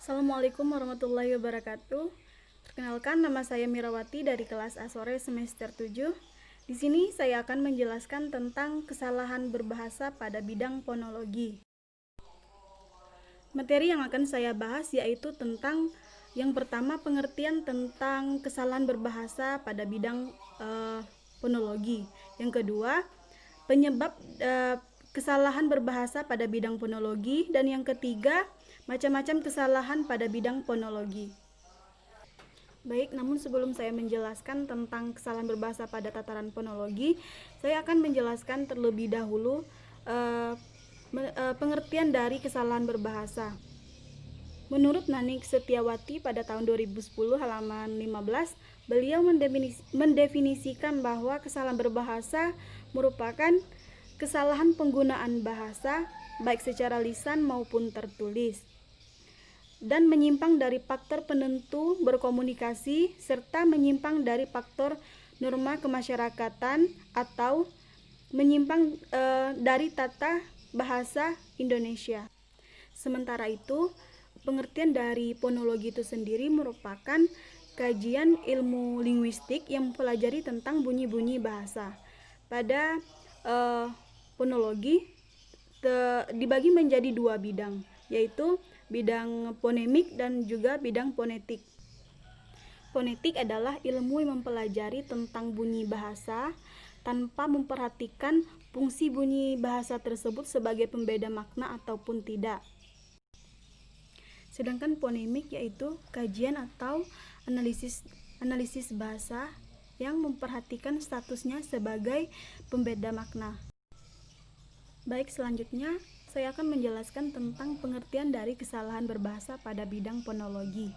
Assalamualaikum warahmatullahi wabarakatuh. Perkenalkan, nama saya Mirawati dari kelas A sore semester 7. Di sini saya akan menjelaskan tentang kesalahan berbahasa pada bidang fonologi. Materi yang akan saya bahas yaitu tentang yang pertama, pengertian tentang kesalahan berbahasa pada bidang fonologi. Yang kedua, penyebab kesalahan berbahasa pada bidang fonologi, dan yang ketiga, macam-macam kesalahan pada bidang fonologi. Baik, namun sebelum saya menjelaskan tentang kesalahan berbahasa pada tataran fonologi, saya akan menjelaskan terlebih dahulu pengertian dari kesalahan berbahasa. Menurut Nanik Setiawati pada tahun 2010 halaman 15, beliau mendefinisikan bahwa kesalahan berbahasa merupakan kesalahan penggunaan bahasa baik secara lisan maupun tertulis, dan menyimpang dari faktor penentu berkomunikasi serta menyimpang dari faktor norma kemasyarakatan atau menyimpang dari tata bahasa Indonesia. Sementara itu, pengertian dari fonologi itu sendiri merupakan kajian ilmu linguistik yang mempelajari tentang bunyi-bunyi bahasa. Pada fonologi dibagi menjadi dua bidang, yaitu bidang fonemik dan juga bidang fonetik. Fonetik adalah ilmu yang mempelajari tentang bunyi bahasa tanpa memperhatikan fungsi bunyi bahasa tersebut sebagai pembeda makna ataupun tidak. Sedangkan fonemik yaitu kajian atau analisis bahasa yang memperhatikan statusnya sebagai pembeda makna. Baik, selanjutnya saya akan menjelaskan tentang pengertian dari kesalahan berbahasa pada bidang fonologi.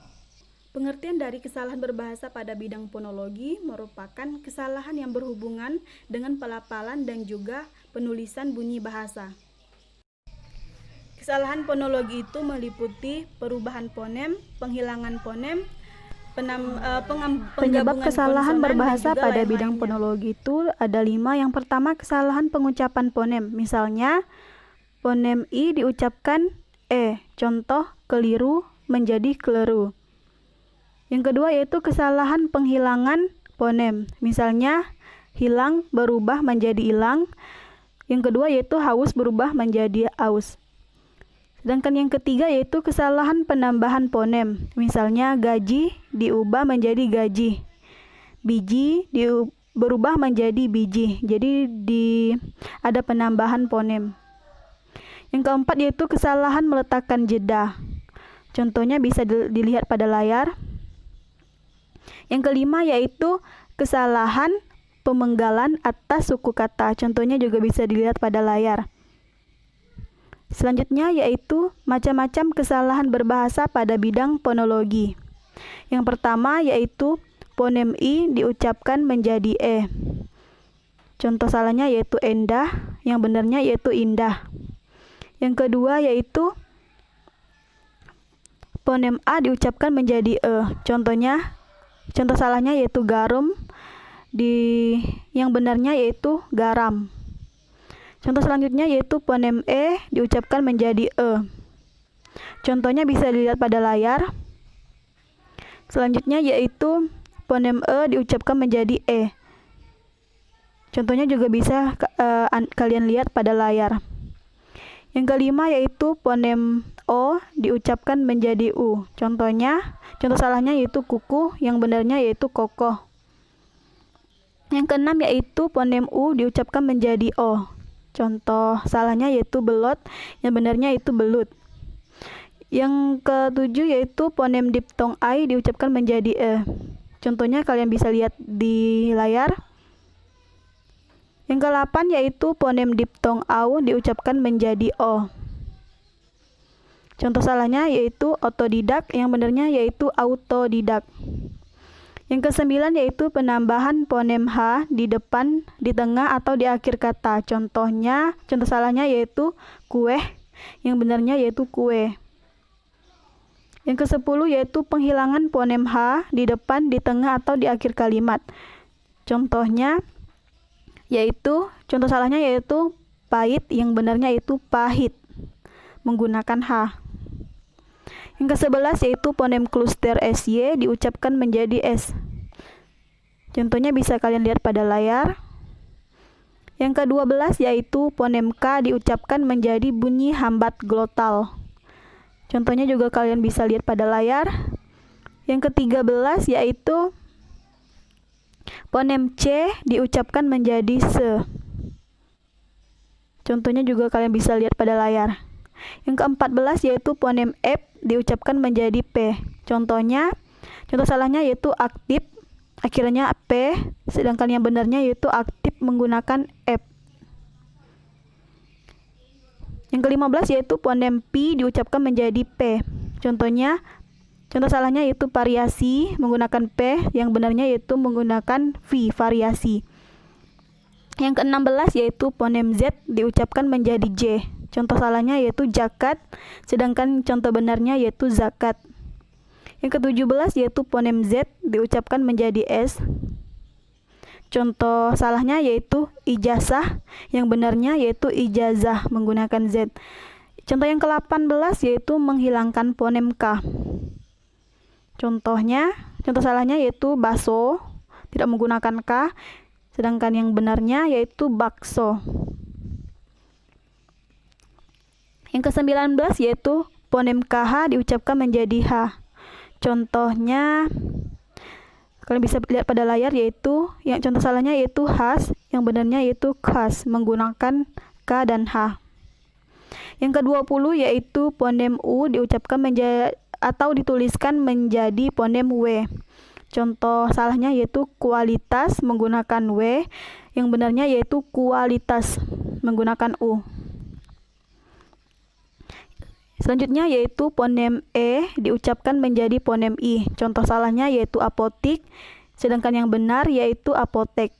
Pengertian dari kesalahan berbahasa pada bidang fonologi merupakan kesalahan yang berhubungan dengan pelafalan dan juga penulisan bunyi bahasa. Kesalahan fonologi itu meliputi perubahan fonem, penghilangan fonem, penyebab kesalahan berbahasa pada bidang fonologi itu ada 5. Yang pertama, kesalahan pengucapan fonem. Misalnya, fonem I diucapkan E, contoh keliru menjadi kleru. Yang kedua yaitu kesalahan penghilangan fonem. Misalnya, hilang berubah menjadi ilang. Yang kedua yaitu haus berubah menjadi aus. Sedangkan yang ketiga yaitu kesalahan penambahan fonem. Misalnya, gaji diubah menjadi gaji. Biji berubah menjadi biji. Jadi ada penambahan fonem. Yang keempat yaitu kesalahan meletakkan jeda. Contohnya bisa dilihat pada layar. Yang kelima yaitu kesalahan pemenggalan atas suku kata. Contohnya juga bisa dilihat pada layar. Selanjutnya yaitu macam-macam kesalahan berbahasa pada bidang fonologi. Yang pertama yaitu fonem I diucapkan menjadi E. Contoh salahnya yaitu endah, yang benarnya yaitu indah. Yang kedua yaitu fonem A diucapkan menjadi E. Contoh salahnya yaitu garam, yang benarnya yaitu garam. Contoh selanjutnya yaitu fonem E diucapkan menjadi E. Contohnya bisa dilihat pada layar. Selanjutnya yaitu fonem E diucapkan menjadi E. Contohnya juga bisa kalian lihat pada layar. Yang kelima yaitu fonem O diucapkan menjadi U. Contoh salahnya yaitu kuku, yang benarnya yaitu kokoh. Yang keenam yaitu fonem U diucapkan menjadi O. Contoh salahnya yaitu belot, yang benarnya yaitu belut. Yang ketujuh yaitu fonem diftong I diucapkan menjadi E. Contohnya kalian bisa lihat di layar. Yang ke-8 yaitu fonem diftong AU diucapkan menjadi O. Contoh salahnya yaitu otodidak, yang benarnya yaitu autodidak. Yang ke-9 yaitu penambahan fonem H di depan, di tengah, atau di akhir kata. Contoh salahnya yaitu kue, yang benarnya yaitu kue. Yang ke-10 yaitu penghilangan fonem H di depan, di tengah, atau di akhir kalimat. Contoh salahnya yaitu pahit, yang benarnya yaitu pahit, menggunakan H. Yang ke-11 yaitu fonem kluster SY diucapkan menjadi S. Contohnya bisa kalian lihat pada layar. Yang ke-12 yaitu fonem K diucapkan menjadi bunyi hambat glotal. Contohnya juga kalian bisa lihat pada layar. Yang ke-13 yaitu fonem C diucapkan menjadi S. Contohnya juga kalian bisa lihat pada layar. Yang ke-14 yaitu fonem F diucapkan menjadi P. Contoh salahnya yaitu aktif, akhirnya P, sedangkan yang benarnya yaitu aktif menggunakan F. Yang ke-15 yaitu fonem P diucapkan menjadi P. Contoh salahnya yaitu variasi menggunakan P, yang benarnya yaitu menggunakan V, variasi. Yang ke-16 yaitu fonem Z diucapkan menjadi J. Contoh salahnya yaitu jakat, sedangkan contoh benarnya yaitu zakat. Yang ke-17 yaitu fonem Z diucapkan menjadi S. Contoh salahnya yaitu ijazah, yang benarnya yaitu ijazah menggunakan Z. Contoh yang ke-18 yaitu menghilangkan fonem K. Contoh salahnya yaitu baso, tidak menggunakan K, sedangkan yang benarnya yaitu bakso. Yang ke-19 yaitu fonem KH diucapkan menjadi H. Contohnya kalian bisa lihat pada layar, yaitu yang contoh salahnya yaitu khas, yang benarnya yaitu khas menggunakan K dan H. Yang ke-20 yaitu fonem U diucapkan menjadi atau dituliskan menjadi fonem W. Contoh salahnya yaitu kualitas menggunakan W, yang benarnya yaitu kualitas menggunakan U. Selanjutnya yaitu fonem E diucapkan menjadi fonem I. Contoh salahnya yaitu apotik, sedangkan yang benar yaitu apotek.